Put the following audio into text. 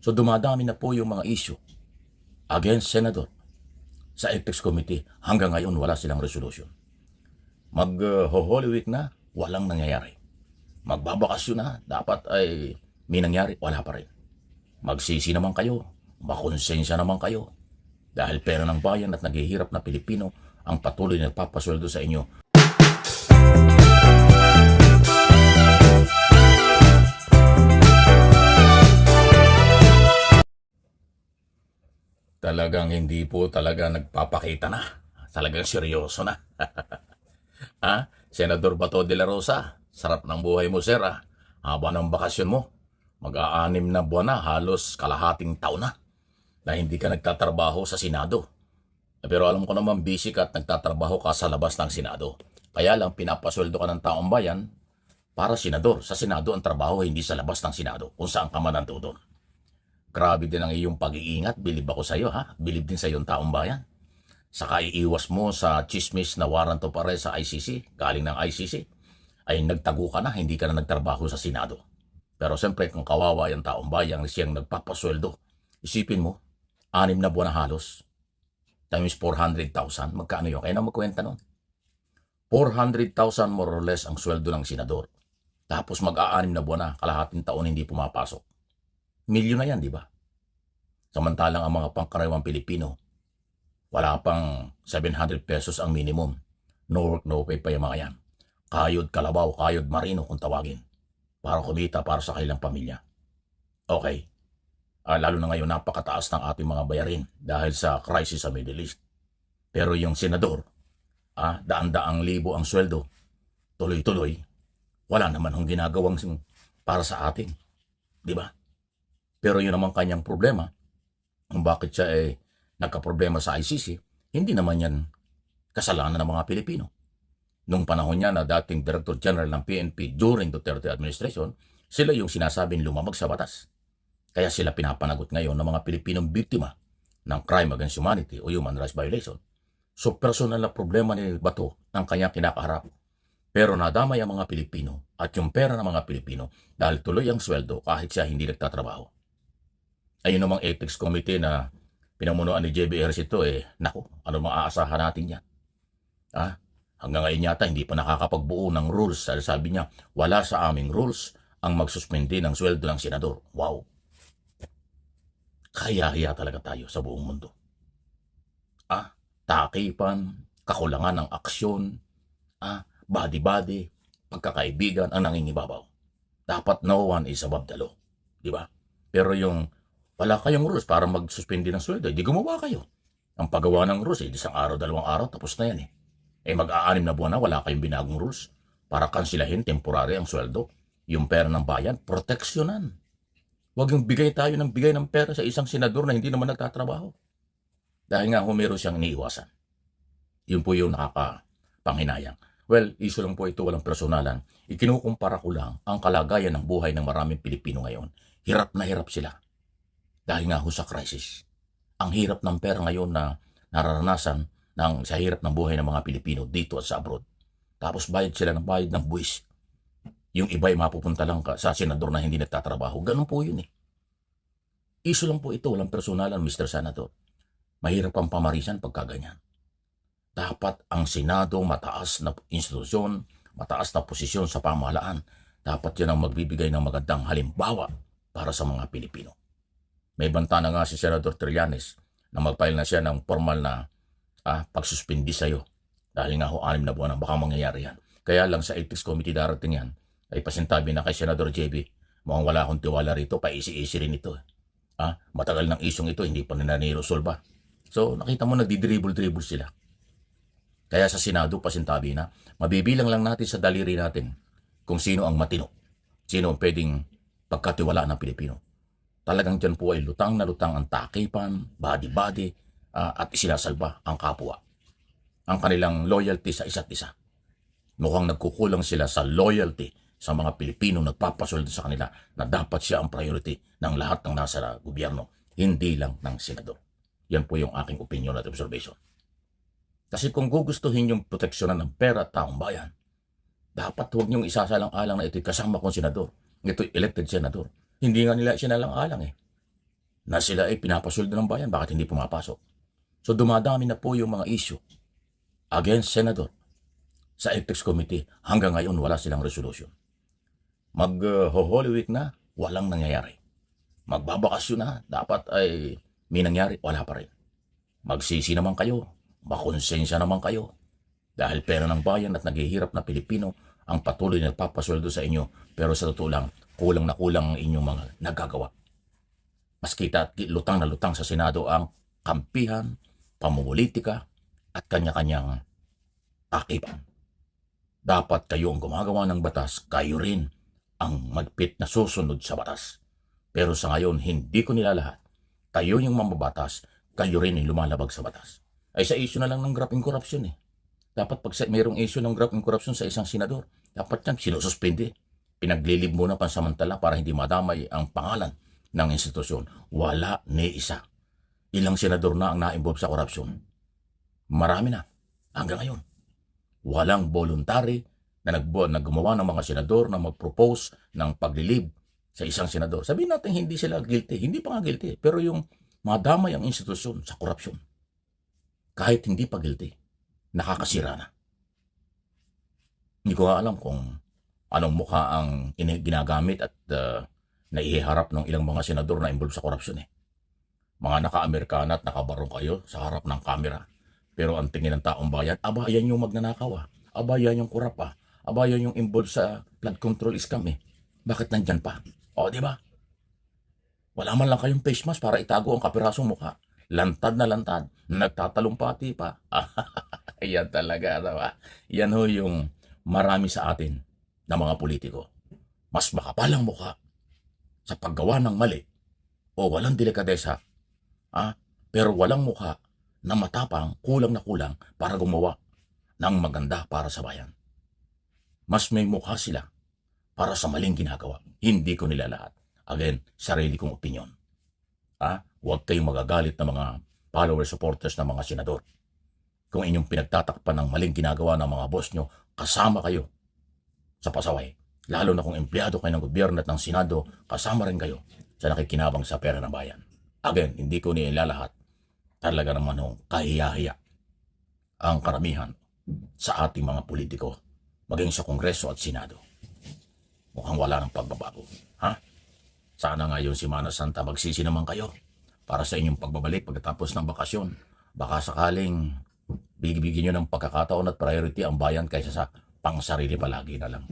So dumadami na po yung mga issue against Senador sa Ethics Committee. Hanggang ngayon wala silang resolution. Mag-Holy Week na, walang nangyayari. Magbabakasyon na, dapat ay may nangyari, wala pa rin. Magsisi naman kayo, makonsensya naman kayo. Dahil pera ng bayan at naghihirap na Pilipino ang patuloy na nagpapasweldo sa inyo. Talagang hindi po talaga nagpapakita na. Talagang seryoso na. Senador Bato de la Rosa, sarap ng buhay mo, sir. Haba ng bakasyon mo. Mag-aanim na buwan na, halos kalahating taon na hindi ka nagtatrabaho sa Senado. Pero alam ko naman busy ka at nagtatrabaho ka sa labas ng Senado. Kaya lang pinapasweldo ka ng taong bayan para senador. Sa Senado ang trabaho, hindi sa labas ng Senado, kung saan ka man nandoon. Grabe din ang iyong pag-iingat. Bilib ako sa iyo, Bilib din sa iyong taong bayan. Saka iiwas mo sa chismis na warrant of arrest sa ICC, galing ng ICC, ay nagtago ka na, hindi ka na nagtrabaho sa Senado. Pero siyempre kung kawawa yung taong bayan, siyang nagpapasweldo, isipin mo, 6 na buwan na halos, times 400,000, magkano yun? Kaya na magkwenta nun. 400,000 more or less ang sweldo ng senador. Tapos mag-6 na buwan na, kalahating taon hindi pumapasok. Milyon na yan, di ba? Samantalang ang mga pangkaraniwang Pilipino, wala pang 700 pesos ang minimum. No work, no pay pa yung mga yan. Kayod kalabaw, kayod marino kung tawagin. Para kumita para sa kailang pamilya. Okay. Lalo na ngayon napakataas ng ating mga bayarin dahil sa crisis sa Middle East. Pero yung senador, daan-daang libo ang sweldo, tuloy-tuloy, wala naman hong ginagawang para sa atin. Di ba? Pero yun naman kanyang problema, kung bakit siya nagka-problema sa ICC, hindi naman yan kasalanan ng mga Pilipino. Nung panahon niya na dating Director General ng PNP during Duterte administration, sila yung sinasabing lumamag sa batas. Kaya sila pinapanagot ngayon ng mga Pilipinong biktima ng crime against humanity o human rights violation. So personal na problema ni Bato ang kanyang kinakaharap. Pero nadamay ang mga Pilipino at yung pera ng mga Pilipino dahil tuloy ang sweldo kahit siya hindi nagtatrabaho. Ayun namang Ethics Committee na pinamunuan ni JB Ejercito, naku, ano maaasahan natin yan? Hanggang ngayon yata hindi pa nakakapagbuo ng rules. Sabi niya, wala sa aming rules ang magsuspende ng sweldo ng senador. Wow! Kaya-hiya talaga tayo sa buong mundo. Takipan, kakulangan ng aksyon, body-body, pagkakaibigan ang nangingibabaw. Dapat no one is above the law. Di ba? Pero yung wala kayong rules para magsuspende ng sweldo, di gumawa kayo. Ang paggawa ng rules, isang araw, 2 araw, tapos na yan mag-6 na buwan na, wala kayong binagong rules para kansilahin temporary ang sweldo. Yung pera ng bayan, proteksyonan. Huwag yung bigay ng pera sa isang senador na hindi naman nagtatrabaho. Dahil nga meron siyang iniiwasan. Yun po yung nakakapanghinayang. Well, issue lang po ito, walang personalan. Ikinukumpara ko lang ang kalagayan ng buhay ng maraming Pilipino ngayon. Hirap na hirap sila. Dahil nga sa crisis. Ang hirap ng pera ngayon na nararanasan sa hirap ng buhay ng mga Pilipino dito at sa abroad. Tapos bayad sila ng bayad ng buwis. Yung iba ay mapupunta lang sa senador na hindi nagtatrabaho. Ganun po yun Issue lang po ito, walang personalan, Mr. Senator. Mahirap ang pamarisan pagkaganyan. Dapat ang Senado, mataas na institusyon, mataas na posisyon sa pamahalaan. Dapat yan ang magbibigay ng magandang halimbawa para sa mga Pilipino. May banta na nga si Senador Trillanes na mag-file na siya ng formal na pagsuspindi sa'yo. Dahil nga 6 na buwan na baka mangyayari yan. Kaya lang sa Ethics Committee darating yan, ay pasintabi na kay Senador JB, mukhang wala akong tiwala rito, paisi-isi rin ito. Matagal ng isyong ito, hindi pa na niresolba. So nakita mo nagdi-dribble sila. Kaya sa Senado pasintabi na, mabibilang lang natin sa daliri natin kung sino ang matino, sino ang pwedeng pagkatiwalaan ng Pilipino. Talagang dyan po ay lutang na lutang ang takipan, body-body, at isinasalba ang kapwa. Ang kanilang loyalty sa isa't isa. Mukhang nagkukulang sila sa loyalty sa mga Pilipino nagpapasweldo sa kanila na dapat siya ang priority ng lahat ng nasa gobyerno, hindi lang ng senador. Yan po yung aking opinion at observation. Kasi kung gugustuhin yung proteksyonan ng pera at taong bayan, dapat huwag niyong isasalang-alang na ito'y kasama kong senador. Ito'y elected senador. Hindi nga nila sinalang-alang na sila ay pinapasweldo ng bayan, bakit hindi pumapasok? So dumadami na po yung mga issue against Senador sa Apex Committee. Hanggang ngayon, wala silang resolution. Mag-Holy Week na, walang nangyayari. Magbabakasyon na, dapat ay may nangyari, wala pa rin. Magsisi naman kayo, makonsensya naman kayo. Dahil pera ng bayan at naghihirap na Pilipino ang patuloy na nagpapasweldo sa inyo, pero sa totoo lang, kulang na kulang ang inyong mga nagagawa. Mas kita at lutang na lutang sa Senado ang kampihan, pamumulitika, at kanya-kanyang akipan. Dapat kayo ang gumagawa ng batas, kayo rin ang magpit na susunod sa batas. Pero sa ngayon, hindi ko nilalahat. Kayo yung mamabatas, kayo rin yung lumalabag sa batas. Ay sa issue na lang ng graft and corruption eh. Dapat pag mayroong issue ng graft and corruption sa isang senador, dapat yan sinususpende. Pinaglilib muna pansamantala para hindi madamay ang pangalan ng institusyon. Wala ni isa. Ilang senador na ang na-involve sa korupsyon? Marami na. Hanggang ngayon. Walang voluntary na naggumawa ng mga senador na mag-propose ng paglilib sa isang senador. Sabihin natin hindi sila guilty. Hindi pa nga guilty. Pero yung madamay ang institusyon sa korupsyon. Kahit hindi pa guilty, nakakasira na. Hindi ko alam kung anong mukha ang ginagamit at naiharap ng ilang mga senador na involved sa korupsyon eh. Mga naka-Amerikana at nakabarong kayo sa harap ng kamera. Pero ang tingin ng taong bayan, aba yan yung magnanakaw ah. Aba yan yung kurap ah. Aba yan yung involved sa flood control scam eh. Bakit nandyan pa? O di ba? Wala man lang kayong face mask para itago ang kapirasong mukha. Lantad na lantad. Nagtatalumpati pa. Yan talaga. Diba? Yan ho yung marami sa atin na mga politiko. Mas makapalang mukha sa paggawa ng mali o walang delikadesa. Pero walang mukha na matapang, kulang na kulang para gumawa ng maganda para sa bayan. Mas may mukha sila para sa maling ginagawa. Hindi ko nila lahat. Again, sarili kong opinion. Huwag kayong magagalit ng mga follower supporters ng mga senador. Kung inyong pinagtatakpan ng maling ginagawa ng mga boss nyo, kasama kayo sa pasaway. Lalo na kung empleyado kayo ng gobyerno at ng Senado, kasama rin kayo sa nakikinabang sa pera ng bayan. Again, hindi ko nilalahat. Talaga naman kahiya-hiya ang karamihan sa ating mga politiko, maging sa Kongreso at Senado. Mukhang wala ng pagbabago. Sana ngayon Semana Santa magsisi naman kayo para sa inyong pagbabalik pagkatapos ng bakasyon. Baka sakaling bigyan nyo ng pagkakataon at priority ang bayan kaysa sa pangsarili palagi na lang.